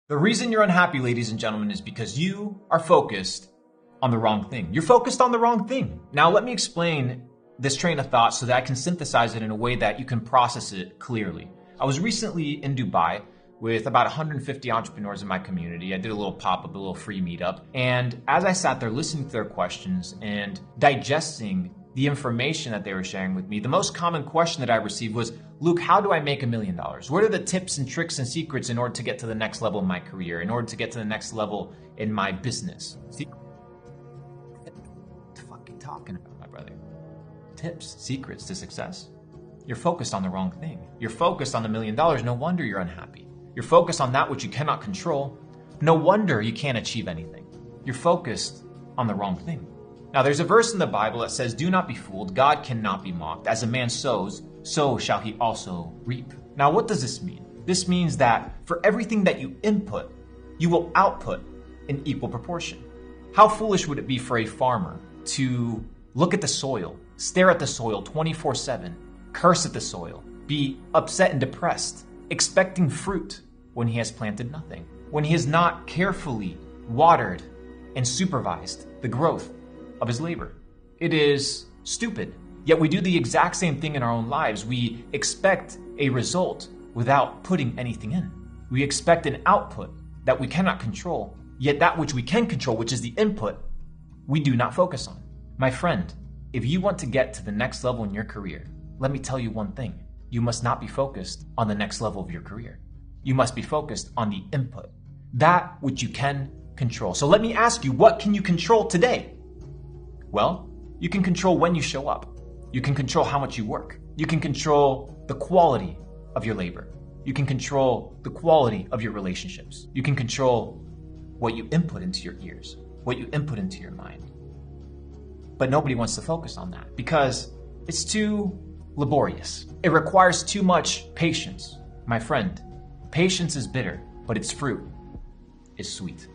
The reason you're unhappy, ladies and gentlemen, is because you are focused on the wrong thing. You're focused on the wrong thing. Now, let me explain this train of thought so that I can synthesize it in a way that you can process it clearly. I was recently in Dubai with about 150 entrepreneurs in my community. I did a little pop-up, a little free meetup. And as I sat there listening to their questions and digesting the information that they were sharing with me, the most common question that I received was, Luke, how do I make $1 million? What are the tips and tricks and secrets in order to get to the next level in my career, in order to get to the next level in my business? See, what the fuck are you talking about, my brother? Tips, secrets to success? You're focused on the wrong thing. You're focused on the $1 million. No wonder you're unhappy. You're focused on that which you cannot control. No wonder you can't achieve anything. You're focused on the wrong thing. Now, there's a verse in the Bible that says, do not be fooled. God cannot be mocked. As a man sows, so shall he also reap. Now, what does this mean? This means that for everything that you input, you will output in equal proportion. How foolish would it be for a farmer to look at the soil, stare at the soil 24/7, curse at the soil, be upset and depressed, expecting fruit when he has planted nothing, when he has not carefully watered and supervised the growth of his labor? It is stupid. Yet we do the exact same thing in our own lives. We expect a result without putting anything in. We expect an output that we cannot control, yet that which we can control, which is the input, we do not focus on. My friend, if you want to get to the next level in your career, let me tell you one thing. You must not be focused on the next level of your career. You must be focused on the input, that which you can control. So let me ask you, what can you control today? Well, you can control when you show up. You can control how much you work. You can control the quality of your labor. You can control the quality of your relationships. You can control what you input into your ears, what you input into your mind. But nobody wants to focus on that because it's too laborious. It requires too much patience. My friend, patience is bitter, but its fruit is sweet.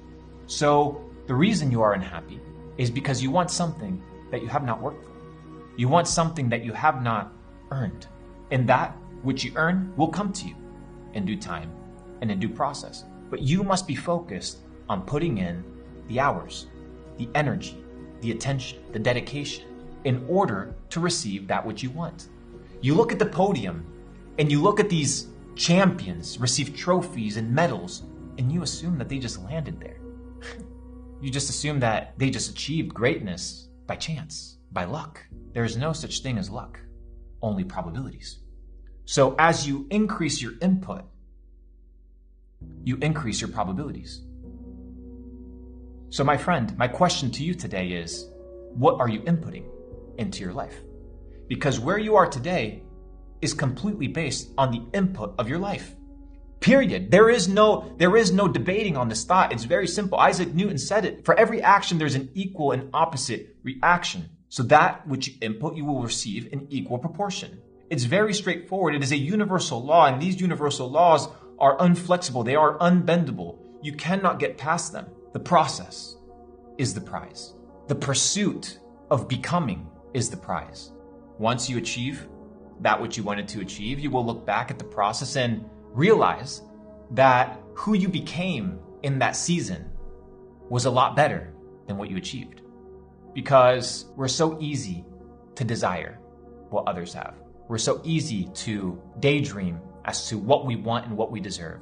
So the reason you are unhappy is because you want something that you have not worked for. You want something that you have not earned. And that which you earn will come to you in due time and in due process. But you must be focused on putting in the hours, the energy, the attention, the dedication in order to receive that which you want. You look at the podium and you look at these champions receive trophies and medals and you assume that they just landed there. You just assume that they just achieved greatness by chance, by luck. There is no such thing as luck, only probabilities. So as you increase your input, you increase your probabilities. So my friend, my question to you today is, what are you inputting into your life? Because where you are today is completely based on the input of your life. Period. There is no debating on this thought. It's very simple. Isaac Newton said it. For every action, there's an equal and opposite reaction. So that which you input, you will receive in equal proportion. It's very straightforward. It is a universal law, and these universal laws are unflexible. They are unbendable. You cannot get past them. The process is the prize. The pursuit of becoming is the prize. Once you achieve that which you wanted to achieve, you will look back at the process and realize that who you became in that season was a lot better than what you achieved. Because we're so easy to desire what others have. We're so easy to daydream as to what we want and what we deserve.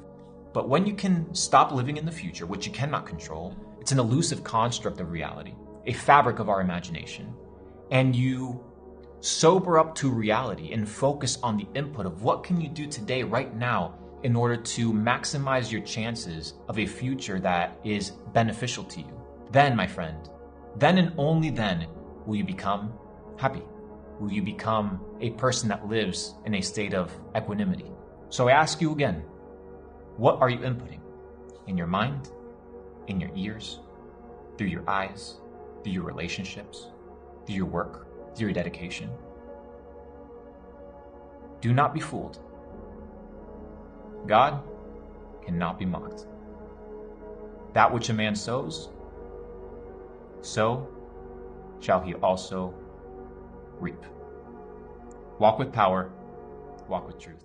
But when you can stop living in the future, which you cannot control, it's an elusive construct of reality, a fabric of our imagination, and you sober up to reality and focus on the input of what can you do today, right now, in order to maximize your chances of a future that is beneficial to you. Then, my friend, then and only then will you become happy. Will you become a person that lives in a state of equanimity? So I ask you again, what are you inputting? In your mind, in your ears, through your eyes, through your relationships, through your work, through your dedication? Do not be fooled. God cannot be mocked. That which a man sows, so shall he also reap. Walk with power, walk with truth.